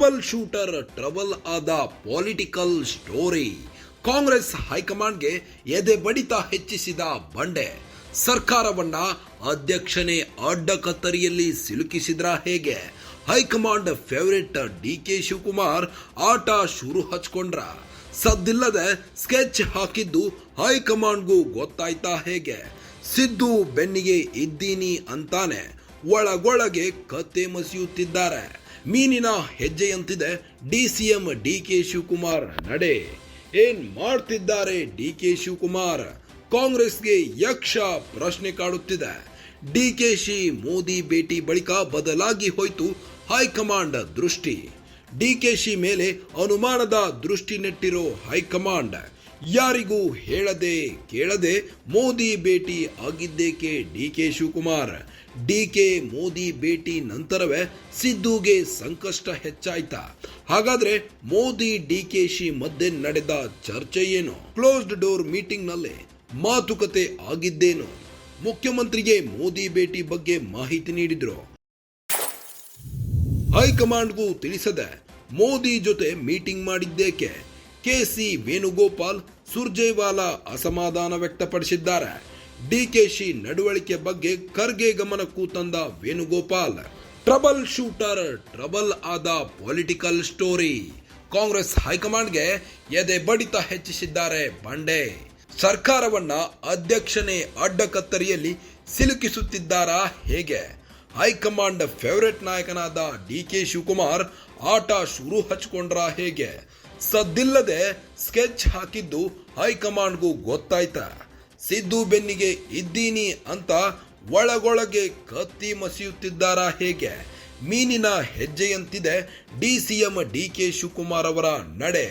Trouble shooter trouble ಆದ political story. Congress ಹೈಕಮಾಂಡ್ಗೆ ಎದೆ ಬಡಿತ ಹೆಚ್ಚಿಸಿದ ಬಂಡೆ. ಸರ್ಕಾರವನ್ನ ಅಧ್ಯಕ್ಷನೇ ಅಡ್ಡಕತ್ತರಿಯಲ್ಲಿ ಸಿಲುಕಿಸಿದ್ರ ಹೇಗೆ? ಹೈಕಮಾಂಡ್ ಫೇವರೇಟ್ ಡಿಕೆ ಶಿವಕುಮಾರ್ ಆಟ ಶುರು ಹಚ್ಕೊಂಡ್ರ. ಸದ್ದಿಲ್ಲದೆ ಸ್ಕೆಚ್ ಹಾಕಿದ್ದು ಹೈಕಮಾಂಡ್ಗೂ ಗೊತ್ತಾಯ್ತಾ ಹೇಗೆ? ಸಿದ್ದು ಬೆನ್ನಿಗೆ ಇದ್ದೀನಿ ಅಂತಾನೆ ಒಳಗೊಳಗೆ ಕತ್ತೆ ಮಸಿಯುತ್ತಿದ್ದಾರೆ. ಮೀನಿನ ಹೆಜ್ಜೆಯಂತಿದೆ ಡಿಸಿಎಂ ಡಿಕೆ ಶಿವಕುಮಾರ್ ನಡೆ. ಏನ್ ಮಾಡ್ತಿದ್ದಾರೆ ಡಿಕೆ ಶಿವಕುಮಾರ್? ಕಾಂಗ್ರೆಸ್ಗೆ ಯಕ್ಷ ಪ್ರಶ್ನೆ ಕಾಡುತ್ತಿದೆ. ಡಿಕೆಶಿ ಮೋದಿ ಭೇಟಿ ಬಳಿಕ ಬದಲಾಗಿ ಹೋಯಿತು ಹೈಕಮಾಂಡ್ ದೃಷ್ಟಿ. ಡಿಕೆಶಿ ಮೇಲೆ ಅನುಮಾನದ ದೃಷ್ಟಿ ನೆಟ್ಟಿರೋ ಹೈಕಮಾಂಡ್ ಯಾರಿಗೂ ಹೇಳದೆ ಕೇಳದೆ ಮೋದಿ ಭೇಟಿ ಆಗಿದ್ದೇಕೆ ಡಿಕೆ ಶಿವಕುಮಾರ್? ಡಿಕೆ ಮೋದಿ ಭೇಟಿ ನಂತರವೇ ಸಿದ್ದುಗೆ ಸಂಕಷ್ಟ ಹೆಚ್ಚಾಯ್ತಾ? ಹಾಗಾದ್ರೆ ಮೋದಿ ಡಿಕೆಶಿ ಮಧ್ಯೆ ನಡೆದ ಚರ್ಚೆ ಏನು? ಕ್ಲೋಸ್ಡ್ ಡೋರ್ ಮೀಟಿಂಗ್ ನಲ್ಲಿ ಮಾತುಕತೆ ಆಗಿದ್ದೇನು? ಮುಖ್ಯಮಂತ್ರಿಗೆ ಮೋದಿ ಭೇಟಿ ಬಗ್ಗೆ ಮಾಹಿತಿ ನೀಡಿದ್ರು. ಹೈಕಮಾಂಡ್ಗೂ ತಿಳಿಸದೆ ಮೋದಿ ಜೊತೆ ಮೀಟಿಂಗ್ ಮಾಡಿದ್ದೇಕೆ? ಕೆಸಿ ವೇಣುಗೋಪಾಲ್ ಸುರ್ಜೇವಾಲಾ ಅಸಮಾಧಾನ ವ್ಯಕ್ತಪಡಿಸಿದ್ದಾರೆ. ಡಿಕೆಶಿ ನಡವಳಿಕೆ ಬಗ್ಗೆ ಖರ್ಗೆ ಗಮನಕ್ಕೂ ತಂದ ವೇಣುಗೋಪಾಲ್. ಟ್ರಬಲ್ ಶೂಟರ್ ಟ್ರಬಲ್ ಆದ ಪೊಲಿಟಿಕಲ್ ಸ್ಟೋರಿ. ಕಾಂಗ್ರೆಸ್ ಹೈಕಮಾಂಡ್ಗೆ ಎದೆ ಬಡಿತ ಹೆಚ್ಚಿಸಿದ್ದಾರೆ ಬಂಡೆ. ಸರ್ಕಾರವನ್ನ ಅಧ್ಯಕ್ಷನೇ ಅಡ್ಡಕತ್ತರಿಯಲ್ಲಿ ಸಿಲುಕಿಸುತ್ತಿದ್ದಾರಾ ಹೇಗೆ? ಹೈಕಮಾಂಡ್ ಫೇವರೇಟ್ ನಾಯಕನಾದ ಡಿಕೆ ಶಿವಕುಮಾರ್ ಆಟ ಶುರು ಹಚ್ಕೊಂಡ್ರ ಹೇಗೆ? ಸದ್ದಿಲ್ಲದೆ ಸ್ಕೆಚ್ ಹಾಕಿದ್ದು ಹೈಕಮಾಂಡ್ಗೂ ಗೊತ್ತಾಯ್ತಾ? ಸಿದ್ದು ಬೆನ್ನಿಗೆ ಇದ್ದೀನಿ ಅಂತ ಒಳಗೊಳಗೆ ಕತ್ತಿ ಮಸಿಯುತ್ತಿದ್ದಾರಾ ಹೇಗೆ? ಮೀನಿನ ಹೆಜ್ಜೆಯಂತಿದೆ ಡಿಸಿಎಂ ಡಿಕೆ ಶಿವಕುಮಾರ್ ಅವರ ನಡೆ.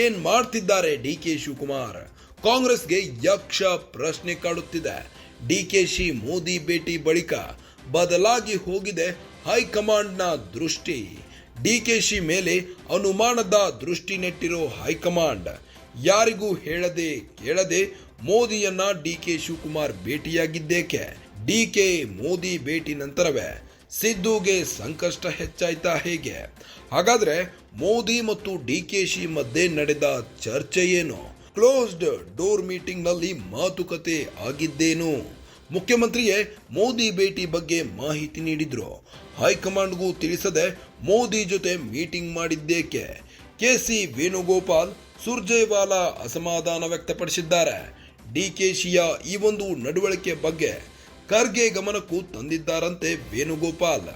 ಏನ್ ಮಾಡ್ತಿದ್ದಾರೆ ಡಿಕೆ ಶಿವಕುಮಾರ್? ಕಾಂಗ್ರೆಸ್ಗೆ ಯಕ್ಷ ಪ್ರಶ್ನೆ ಕಾಡುತ್ತಿದೆ. ಡಿಕೆಶಿ ಮೋದಿ ಭೇಟಿ ಬಳಿಕ ಬದಲಾಗಿ ಹೋಗಿದೆ ಹೈಕಮಾಂಡ್ನ ದೃಷ್ಟಿ. ಡಿಕೆಶಿ ಮೇಲೆ ಅನುಮಾನದ ದೃಷ್ಟಿ ನೆಟ್ಟಿರೋ ಹೈಕಮಾಂಡ್ ಯಾರಿಗೂ ಹೇಳದೆ ಕೇಳದೆ ಮೋದಿಯನ್ನ ಡಿಕೆ ಶಿವಕುಮಾರ್ ಭೇಟಿಯಾಗಿದ್ದೇಕೆ? ಡಿಕೆ ಮೋದಿ ಭೇಟಿ ನಂತರವೇ ಸಿದ್ದುಗೆ ಸಂಕಷ್ಟ ಹೆಚ್ಚಾಯ್ತಾ ಹೇಗೆ? ಹಾಗಾದ್ರೆ ಮೋದಿ ಮತ್ತು ಡಿಕೆಶಿ ಮಧ್ಯೆ ನಡೆದ ಚರ್ಚೆ ಏನು? ಕ್ಲೋಸ್ಡ್ ಡೋರ್ ಮೀಟಿಂಗ್ ನಲ್ಲಿ ಮಾತುಕತೆ ಆಗಿದ್ದೇನು? ಮುಖ್ಯಮಂತ್ರಿಗೆ ಮೋದಿ ಭೇಟಿ ಬಗ್ಗೆ ಮಾಹಿತಿ ನೀಡಿದ್ರು. ಹೈಕಮಾಂಡ್ಗೂ ತಿಳಿಸದೆ ಮೋದಿ ಜೊತೆ ಮೀಟಿಂಗ್ ಮಾಡಿದ್ದೇಕೆ? ಕೆಸಿ ವೇಣುಗೋಪಾಲ್ ಸುರ್ಜೇವಾಲಾ ಅಸಮಾಧಾನ ವ್ಯಕ್ತಪಡಿಸಿದ್ದಾರೆ. ಡಿಕೆಶಿಯ ಈ ಒಂದು ನಡವಳಿಕೆ ಬಗ್ಗೆ ಖರ್ಗೆ ಗಮನಕ್ಕೂ ತಂದಿದ್ದಾರಂತೆ ವೇಣುಗೋಪಾಲ್.